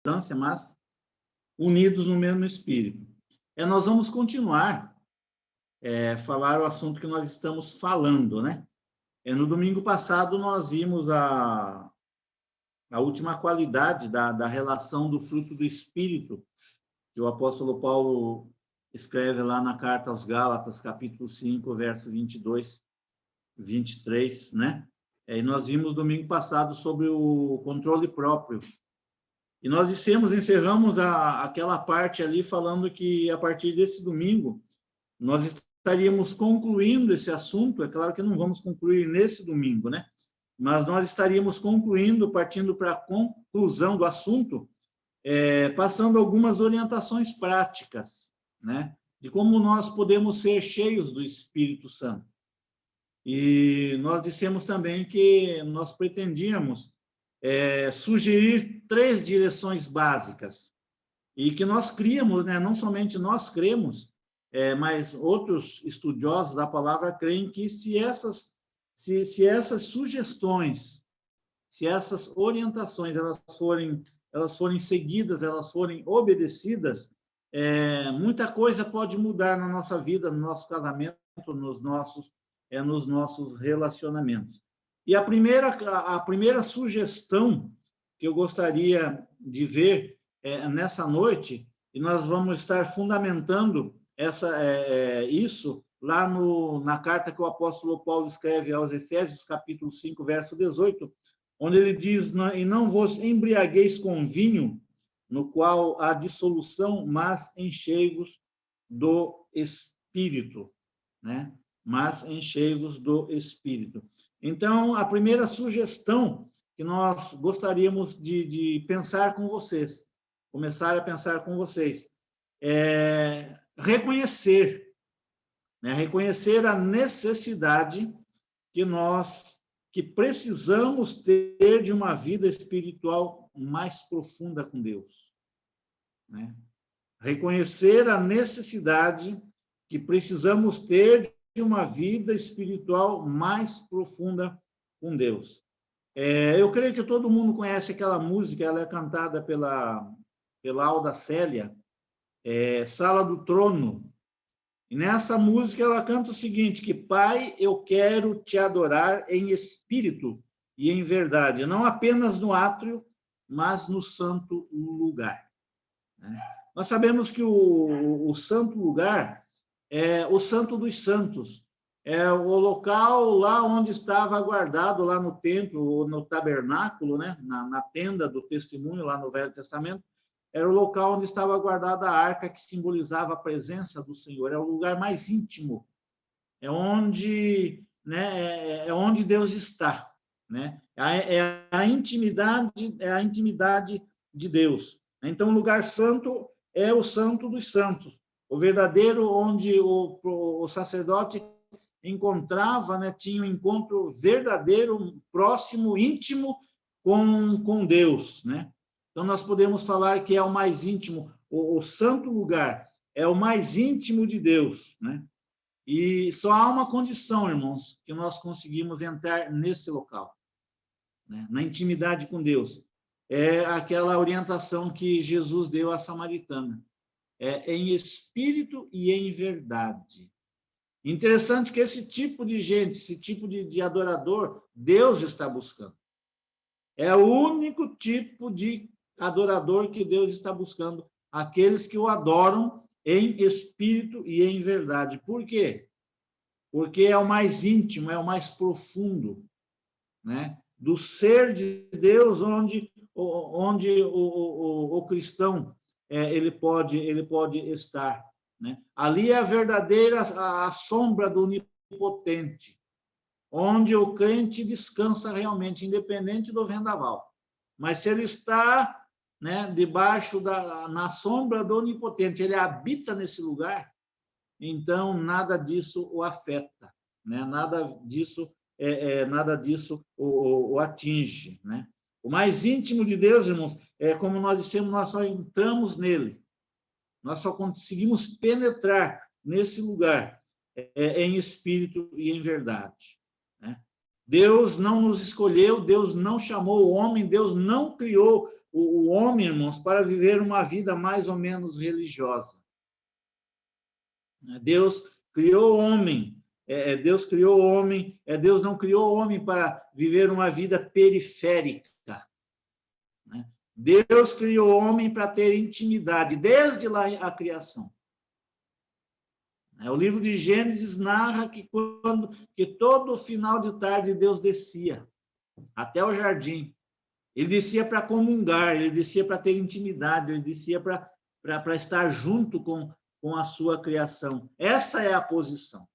distância, mas unidos no mesmo espírito. Nós vamos continuar falar o assunto que nós estamos falando, né? No domingo passado, nós vimos a última qualidade da relação do fruto do Espírito, que o apóstolo Paulo escreve lá na carta aos Gálatas, capítulo 5, verso 22, 23, né? E nós vimos domingo passado sobre o controle próprio. E nós encerramos aquela parte ali falando que, a partir desse domingo, nós estaríamos concluindo esse assunto. É claro que não vamos concluir nesse domingo, né? Mas nós estaríamos concluindo, partindo para a conclusão do assunto, passando algumas orientações práticas, né? De como nós podemos ser cheios do Espírito Santo. E nós dissemos também que nós pretendíamos sugerir 3 direções básicas, e que nós criamos, né? Não somente nós cremos, mas outros estudiosos da palavra creem que se essas sugestões, se essas orientações elas forem seguidas, elas forem obedecidas, muita coisa pode mudar na nossa vida, no nosso casamento, nos nossos relacionamentos. E a primeira sugestão que eu gostaria de ver nessa noite, e nós vamos estar fundamentando isso lá na carta que o apóstolo Paulo escreve aos Efésios, capítulo 5, verso 18, onde ele diz: e não vos embriagueis com vinho, no qual há dissolução, mas enchei-vos do Espírito, né? Mas enchei-vos do Espírito. Então, a primeira sugestão que nós gostaríamos de pensar com vocês, começar a pensar com vocês, é reconhecer, né? Reconhecer a necessidade que precisamos ter de uma vida espiritual mais profunda com Deus, né? Reconhecer a necessidade que precisamos ter de uma vida espiritual mais profunda com Deus. Eu creio que todo mundo conhece aquela música, ela é cantada pela Alda Célia, Sala do Trono. E nessa música ela canta o seguinte, que: Pai, eu quero te adorar em espírito e em verdade, não apenas no átrio, mas no santo lugar, né? Nós sabemos que o santo lugar é o Santo dos Santos, é o local lá onde estava guardado, lá no templo, ou no tabernáculo, né? na tenda do testemunho, lá no Velho Testamento, era o local onde estava guardada a arca, que simbolizava a presença do Senhor. É o lugar mais íntimo, é onde, né, é onde Deus está, né? É a intimidade de Deus. Então, o lugar santo é o Santo dos Santos, o verdadeiro, onde o sacerdote encontrava, né, tinha um encontro verdadeiro, próximo, íntimo com Deus, né? Então, nós podemos falar que é o mais íntimo, o santo lugar é o mais íntimo de Deus, né? E só há uma condição, irmãos, que nós conseguimos entrar nesse local, né? Na intimidade com Deus. É aquela orientação que Jesus deu à samaritana. Em espírito e em verdade. Interessante que esse tipo de gente, esse tipo de adorador, Deus está buscando. É o único tipo de adorador que Deus está buscando, aqueles que o adoram em espírito e em verdade. Por quê? Porque é o mais íntimo, é o mais profundo, né? Do ser de Deus, onde o cristão ele pode estar, né? Ali é a verdadeira a sombra do onipotente, onde o crente descansa realmente, independente do vendaval. Mas se ele está, né, debaixo na sombra do onipotente, ele habita nesse lugar, então nada disso o afeta, né? Nada disso o atinge, né? O mais íntimo de Deus, irmãos, como nós dissemos, nós só entramos nele, nós só conseguimos penetrar nesse lugar em espírito e em verdade, né? Deus não nos escolheu, Deus não chamou o homem, Deus não criou o homem, irmãos, para viver uma vida mais ou menos religiosa. Deus criou o homem, Deus criou o homem, Deus não criou o homem para viver uma vida periférica, né? Deus criou o homem para ter intimidade, desde lá a criação. O livro de Gênesis narra que todo final de tarde Deus descia até o jardim. Ele descia para comungar, ele descia para ter intimidade, ele descia para estar junto com a sua criação. Essa é a posição.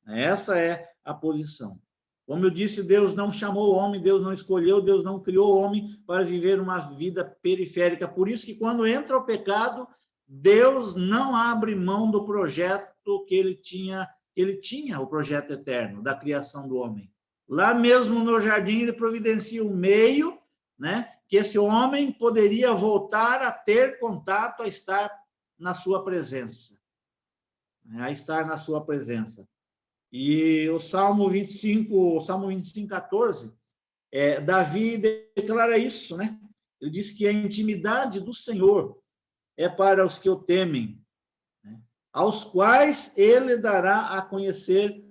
Essa é a posição. Como eu disse, Deus não chamou o homem, Deus não escolheu, Deus não criou o homem para viver uma vida periférica. Por isso que quando entra o pecado, Deus não abre mão do projeto que ele tinha o projeto eterno da criação do homem. Lá mesmo no jardim, ele providencia um meio, né, que esse homem poderia voltar a ter contato, a estar na sua presença. A estar na sua presença. E o Salmo 25, 14, Davi declara isso, né? Ele diz que a intimidade do Senhor é para os que o temem, né? Aos quais ele dará a conhecer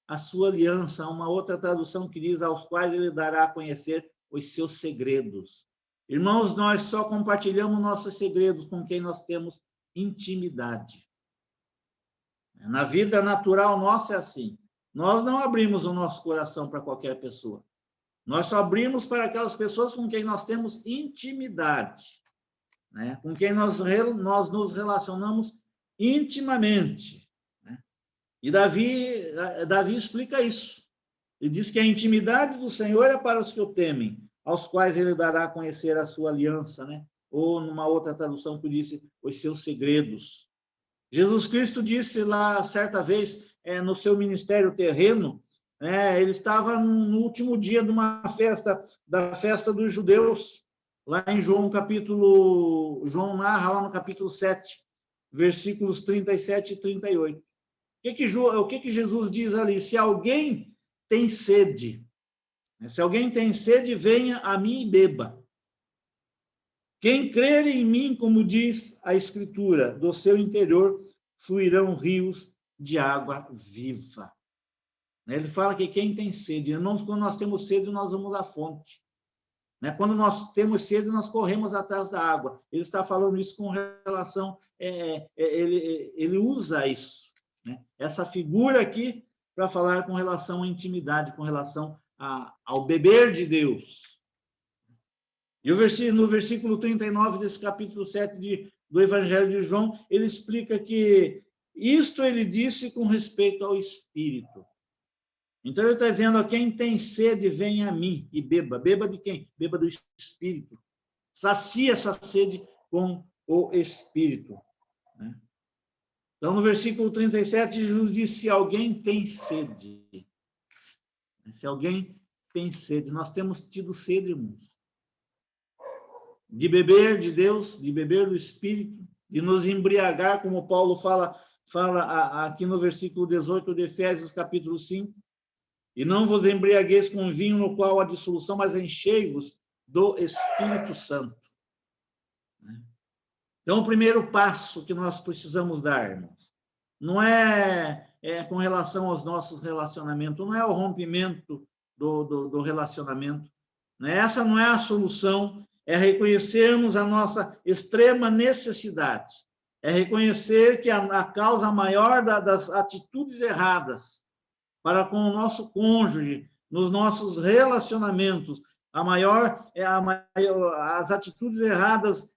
a sua aliança. Há uma outra tradução que diz aos quais ele dará a conhecer os seus segredos. Irmãos, nós só compartilhamos nossos segredos com quem nós temos intimidade. Na vida natural nossa é assim. Nós não abrimos o nosso coração para qualquer pessoa. Nós só abrimos para aquelas pessoas com quem nós temos intimidade, né? Com quem nós nos relacionamos intimamente, né? E Davi explica isso. Ele diz que a intimidade do Senhor é para os que o temem, aos quais ele dará a conhecer a sua aliança, né? Ou numa outra tradução que disse os seus segredos. Jesus Cristo disse lá, certa vez, no seu ministério terreno, ele estava no último dia de uma festa, da festa dos judeus, lá em João narra lá no capítulo 7, versículos 37 e 38. O que Jesus diz ali? Se alguém tem sede, venha a mim e beba. Quem crer em mim, como diz a Escritura, do seu interior fluirão rios de água viva. Ele fala que quem tem sede, irmãos, quando nós temos sede, nós vamos à fonte. Quando nós temos sede, nós corremos atrás da água. Ele está falando isso com relação, ele usa isso, né? Essa figura aqui, para falar com relação à intimidade, com relação ao beber de Deus. E no versículo 39 desse capítulo 7 do Evangelho de João, ele explica que isto ele disse com respeito ao Espírito. Então, ele está dizendo, quem tem sede, venha a mim e beba. Beba de quem? Beba do Espírito. Sacia essa sede com o Espírito, né? Então, no versículo 37, Jesus diz, se alguém tem sede. Se alguém tem sede. Nós temos tido sede, irmãos, de beber de Deus, de beber do Espírito, de nos embriagar, como Paulo fala aqui no versículo 18 de Efésios, capítulo 5, e não vos embriagueis com vinho no qual há dissolução, mas enchei-vos do Espírito Santo. Então, o primeiro passo que nós precisamos dar, irmãos, não é com relação aos nossos relacionamentos, não é o rompimento do relacionamento, né? Essa não é a solução. É reconhecermos a nossa extrema necessidade, é reconhecer que a causa maior das atitudes erradas para com o nosso cônjuge, nos nossos relacionamentos, as atitudes erradas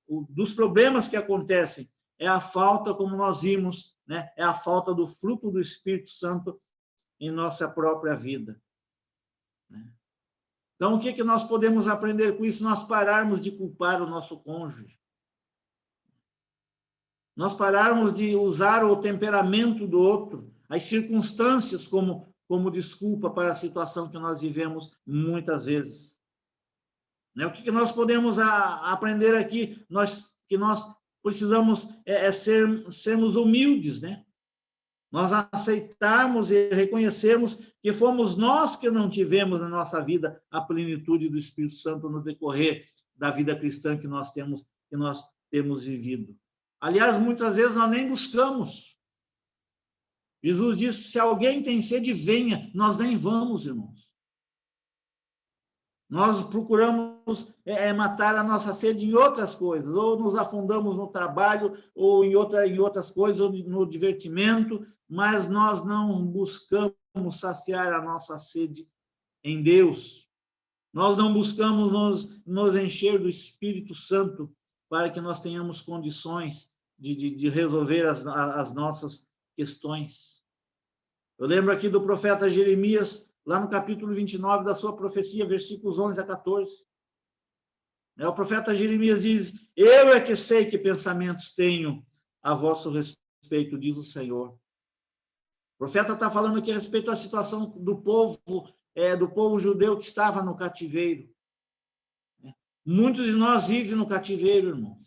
dos problemas que acontecem, é a falta, como nós vimos, né? É a falta do fruto do Espírito Santo em nossa própria vida, né? Então, o que nós podemos aprender com isso? Nós pararmos de culpar o nosso cônjuge. Nós pararmos de usar o temperamento do outro, as circunstâncias como desculpa para a situação que nós vivemos muitas vezes. O que nós podemos aprender aqui? Que nós precisamos sermos humildes, né? Nós aceitarmos e reconhecermos que fomos nós que não tivemos na nossa vida a plenitude do Espírito Santo no decorrer da vida cristã que nós temos vivido. Aliás, muitas vezes nós nem buscamos. Jesus disse, se alguém tem sede, venha. Nós nem vamos, irmãos. Nós procuramos matar a nossa sede em outras coisas, ou nos afundamos no trabalho, ou em outras coisas, ou no divertimento, mas nós não buscamos saciar a nossa sede em Deus. Nós não buscamos nos encher do Espírito Santo para que nós tenhamos condições de resolver as nossas questões. Eu lembro aqui do profeta Jeremias, lá no capítulo 29 da sua profecia, versículos 11 a 14. O profeta Jeremias diz, eu é que sei que pensamentos tenho a vosso respeito, diz o Senhor. O profeta está falando aqui a respeito da situação do povo judeu que estava no cativeiro. Muitos de nós vivem no cativeiro, irmãos.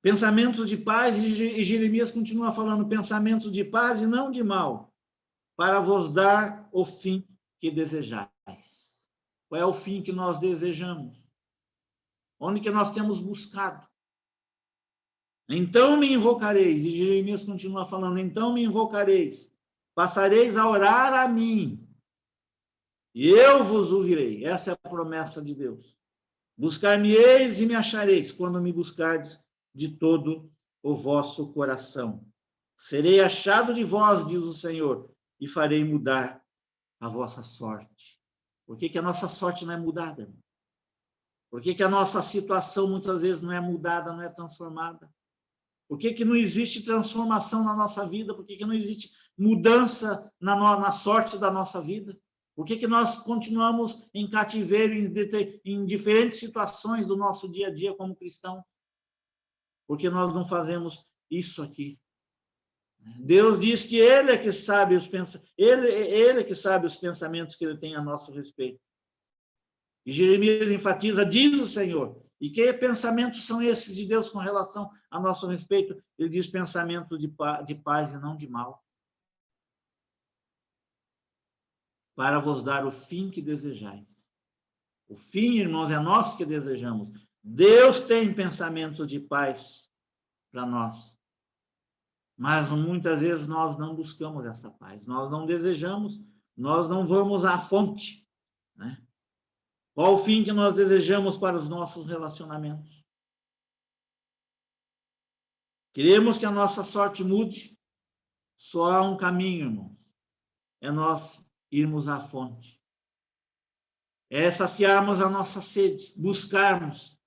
Pensamentos de paz, e Jeremias continua falando, pensamentos de paz e não de mal, para vos dar o fim que desejais. Qual é o fim que nós desejamos? Onde que nós temos buscado? Então me invocareis, e Jeremias continua falando, então me invocareis, passareis a orar a mim, e eu vos ouvirei. Essa é a promessa de Deus. Buscar-me-eis e me achareis, quando me buscardes de todo o vosso coração. Serei achado de vós, diz o Senhor, e farei mudar a vossa sorte. Por que a nossa sorte não é mudada, irmão? Por que a nossa situação muitas vezes não é mudada, não é transformada? Por que não existe transformação na nossa vida? Por que não existe mudança na sorte da nossa vida? Por que nós continuamos em cativeiro em diferentes situações do nosso dia a dia como cristão? Porque nós não fazemos isso aqui. Deus diz que Ele é que sabe Ele é que sabe os pensamentos que Ele tem a nosso respeito. E Jeremias enfatiza, diz o Senhor. E que pensamentos são esses de Deus com relação a nosso respeito? Ele diz pensamento de paz e não de mal. Para vos dar o fim que desejais. O fim, irmãos, é nós que desejamos. Deus tem pensamentos de paz para nós. Mas muitas vezes nós não buscamos essa paz. Nós não desejamos, nós não vamos à fonte, né? Qual o fim que nós desejamos para os nossos relacionamentos? Queremos que a nossa sorte mude? Só há um caminho, irmãos. É nós irmos à fonte. É saciarmos a nossa sede, buscarmos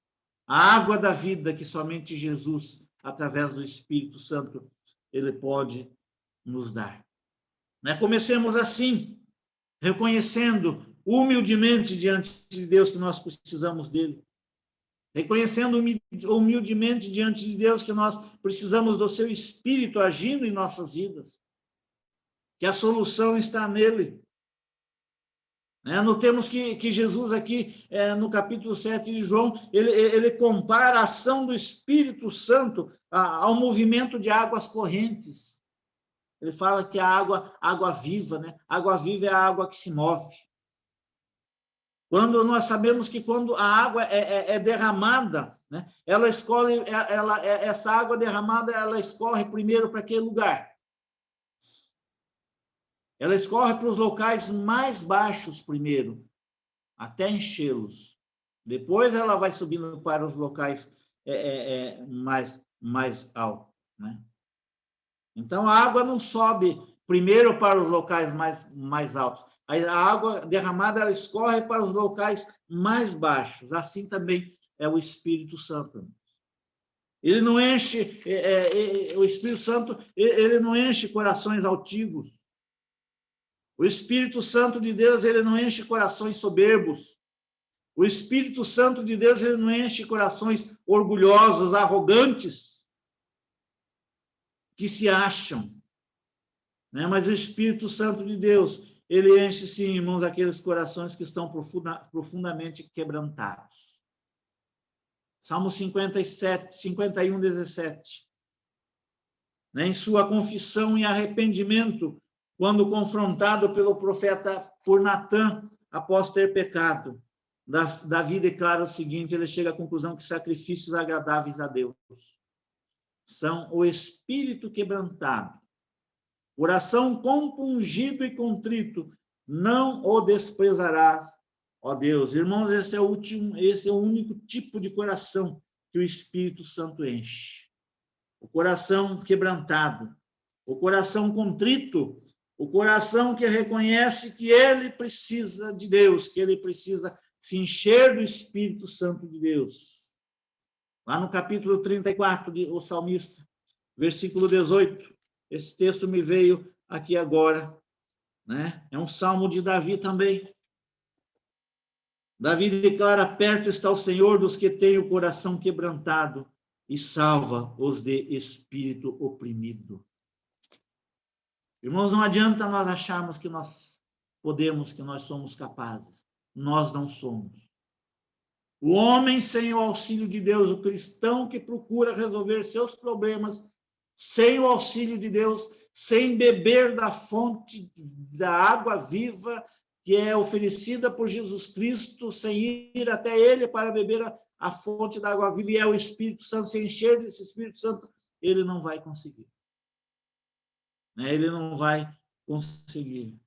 a água da vida que somente Jesus, através do Espírito Santo, Ele pode nos dar. Comecemos assim, reconhecendo humildemente diante de Deus que nós precisamos dele. Reconhecendo humildemente diante de Deus que nós precisamos do seu Espírito agindo em nossas vidas. Que a solução está nele. Notemos que Jesus aqui, no capítulo 7 de João, ele compara a ação do Espírito Santo ao movimento de águas correntes. Ele fala que a água viva, né? Água viva é a água que se move. Quando nós sabemos que quando a água é derramada, né? Essa água derramada, ela escorre primeiro para aquele lugar. Ela escorre para os locais mais baixos primeiro, até enchê-los. Depois ela vai subindo para os locais mais altos, né? Então, a água não sobe primeiro para os locais mais altos. A água derramada, ela escorre para os locais mais baixos. Assim também é o Espírito Santo. Ele não enche, o Espírito Santo, ele não enche corações altivos. O Espírito Santo de Deus, ele não enche corações soberbos. O Espírito Santo de Deus, ele não enche corações orgulhosos, arrogantes, que se acham. Mas o Espírito Santo de Deus, ele enche, sim, irmãos, aqueles corações que estão profundamente quebrantados. Salmo 57, 51, 17. né, em sua confissão e arrependimento, quando confrontado pelo profeta por Natã, após ter pecado. Davi declara o seguinte, ele chega à conclusão que sacrifícios agradáveis a Deus são o espírito quebrantado, coração compungido e contrito, não o desprezarás, ó Deus. Irmãos, esse é o único tipo de coração que o Espírito Santo enche. O coração quebrantado, o coração contrito, o coração que reconhece que ele precisa de Deus, que ele precisa se encher do Espírito Santo de Deus. Lá no capítulo 34, o salmista, versículo 18, esse texto me veio aqui agora, né? É um salmo de Davi também. Davi declara: perto está o Senhor dos que têm o coração quebrantado e salva os de espírito oprimido. Irmãos, não adianta nós acharmos que nós podemos, que nós somos capazes. Nós não somos. O homem sem o auxílio de Deus, o cristão que procura resolver seus problemas sem o auxílio de Deus, sem beber da fonte da água viva que é oferecida por Jesus Cristo, sem ir até ele para beber a fonte da água viva, e é o Espírito Santo, se encher desse Espírito Santo, ele não vai conseguir. Ele não vai conseguir.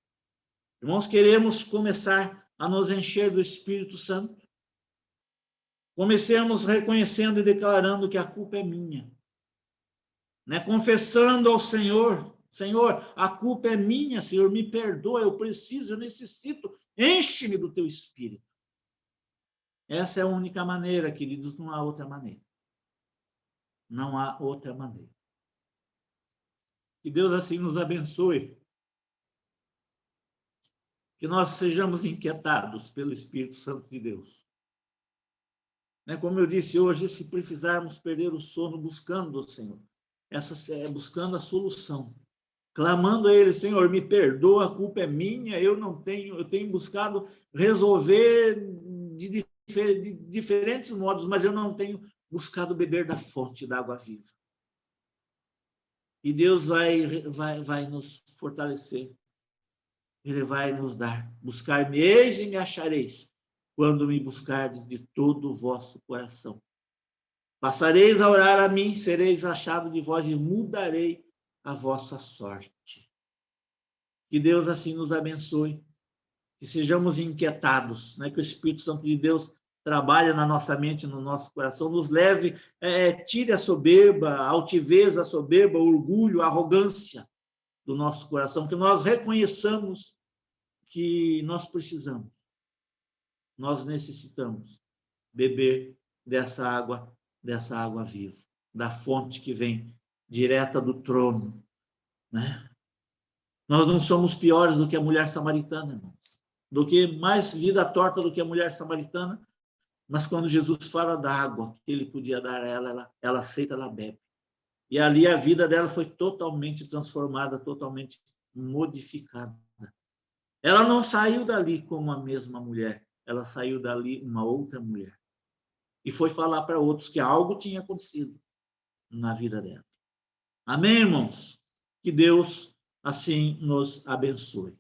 Irmãos, queremos começar a nos encher do Espírito Santo. Comecemos reconhecendo e declarando que a culpa é minha. Confessando ao Senhor: Senhor, a culpa é minha, Senhor, me perdoa, eu preciso, eu necessito, enche-me do teu Espírito. Essa é a única maneira, queridos, não há outra maneira. Não há outra maneira. Que Deus assim nos abençoe. Que nós sejamos inquietados pelo Espírito Santo de Deus. Como eu disse hoje, se precisarmos perder o sono buscando o Senhor, buscando a solução, clamando a Ele: Senhor, me perdoa, a culpa é minha, eu tenho buscado resolver de diferentes modos, mas eu não tenho buscado beber da fonte da água viva. E Deus vai nos fortalecer. Ele vai nos dar: buscar-me-eis e me achareis, quando me buscardes de todo o vosso coração. Passareis a orar a mim, sereis achado de vós e mudarei a vossa sorte. Que Deus assim nos abençoe, que sejamos inquietados, que o Espírito Santo de Deus trabalhe na nossa mente, no nosso coração, nos leve, tire a soberba, a altivez, a soberba, o orgulho, a arrogância do nosso coração, que nós reconheçamos que nós precisamos, nós necessitamos beber dessa água viva, da fonte que vem direta do trono, Nós não somos piores do que a mulher samaritana, irmão. Do que mais vida torta do que a mulher samaritana, mas quando Jesus fala da água que ele podia dar a ela aceita, ela bebe. E ali a vida dela foi totalmente transformada, totalmente modificada. Ela não saiu dali como a mesma mulher, ela saiu dali uma outra mulher. E foi falar para outros que algo tinha acontecido na vida dela. Amém, irmãos? Que Deus assim nos abençoe.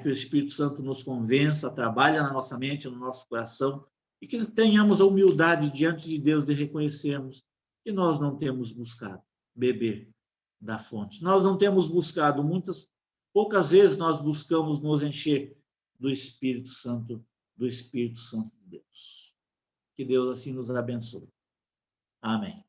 Que o Espírito Santo nos convença, trabalhe na nossa mente, no nosso coração, e que tenhamos a humildade diante de Deus de reconhecermos que nós não temos buscado beber da fonte. Nós não temos buscado, poucas vezes nós buscamos nos encher do Espírito Santo de Deus. Que Deus assim nos abençoe. Amém.